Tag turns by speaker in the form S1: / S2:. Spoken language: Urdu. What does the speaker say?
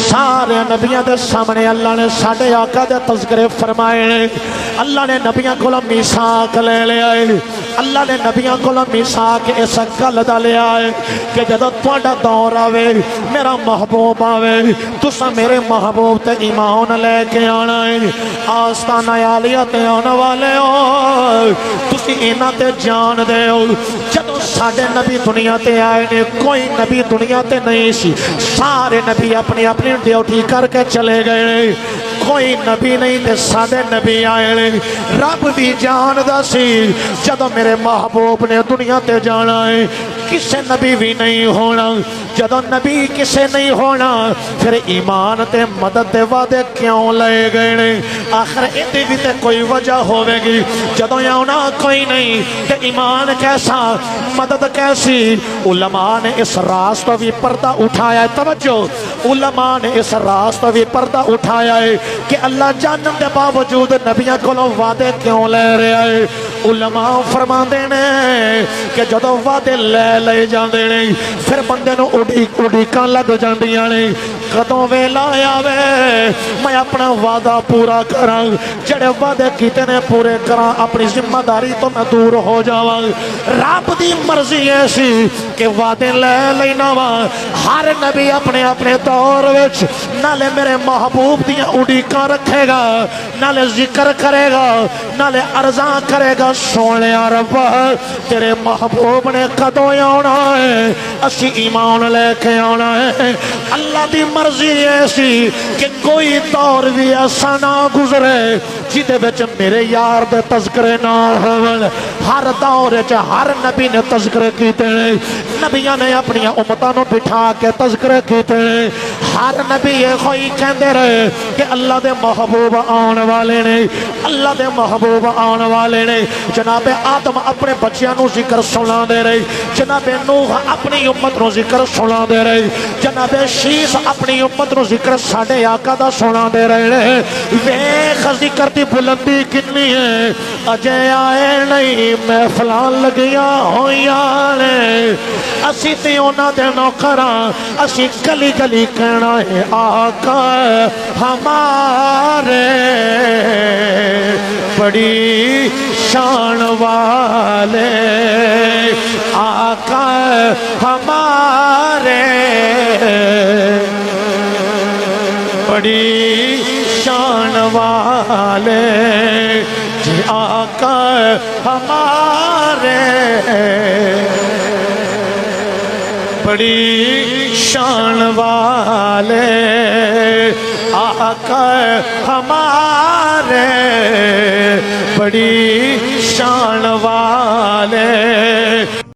S1: سارے نبیوں دے سامنے اللہ نے ساڈے آقا دے تذکرے فرمائے اللہ نے نبیوں کو میثاق لے لیا اللہ نے نبیوں کو میثاق اس گل دا لیا کہ جدوں تہاڈا دور آوے میرا محبوب آوے تساں میرے محبوب تے ایمان لے کے آنا ہے آستانہ عالیہ تے آنے والے ہو تسی انہاں تے جان دے ہو جدوں ساڈے نبی دنیا تے آئے نے کوئی نبی دنیا تے نہیں سی سارے نبی اپنی اپنی ڈیوٹی کر کے چلے گئے کوئی نبی نہیں تے سادے نبی آئے نے رب بھی جاندا سی جدوں میرے محبوب نے دنیا تے جانا ہے کسے نبی بھی نہیں ہونا جدوں نبی کسے نہیں ہونا پھر ایمان تے مدد دے وعدے کیوں لے گئے نے آخر ایدی بھی تے کوئی وجہ ہوے گی جدوں آنا کوئی نہیں تے ایمان کیسا مدد کیسی علماء نے اس راز تو بھی پردہ اٹھایا ہے توجہ علماء نے اس راز تو بھی پردہ اٹھایا ہے کہ اللہ جانن دے باوجود نبیوں کو وعدے کیوں لے رہا ہے علماء فرماندے نے کہ جدوں وعدے لے جاندے نے پھر بندے نو اڈیکاں لگ جاندیاں نے کدوں ویلا آوے میں اپنا وعدہ پورا کراں جڑے وعدے کیتے نے پورے کراں اپنی ذمہ داری تو میں دور ہو جاواں رب دی مرضی ایسی کہ وعدے لے لینا وا ہر نبی اپنے اپنے دور وچ نالے میرے محبوب دیاں اڈیکاں رکھے گا نالے ذکر کرے گا نالے عرضاں کرے گا سونے رب تیرے محبوب نے کدوں آنا ہے اسی ایمان لے کے آنا ہے اللہ دی مرضی ایسی کہ کوئی دور بھی ایسا نہ گزرے جیدے بچ میرے یار دے تذکرے نہ ہون ہر دور وچ ہر نبی نے تذکرے کیتے ہیں نبیاں نے اپنی امتاں نو بٹھا کے تذکرے کیتے ہیں ہر نبی یہ کوئی کہندے رہے کہ اللہ دے محبوب آن والے نے اللہ دے محبوب آن والے نے جناب آدم اپنے بچیاں نو ذکر سنا دے رہے جناب نوح اپنی امت نو ذکر سنا دے رہے جناب شیس اپنی امت نو ذکر ساڈے آقا دا سنا دے رہے ویکھ ذکر دی بلندی کتنی ہے اجے آئے نہیں محفلاں لگیاں ہویاں نے اسی تے انہاں دے نوکراں اسی گلی گلی کہنا ہے آقا ہمارے بڑی شان والے آقا ہمارے بڑی شان والے جی آقا ہمارے بڑی شان والے آقا ہمارے بڑی شان والے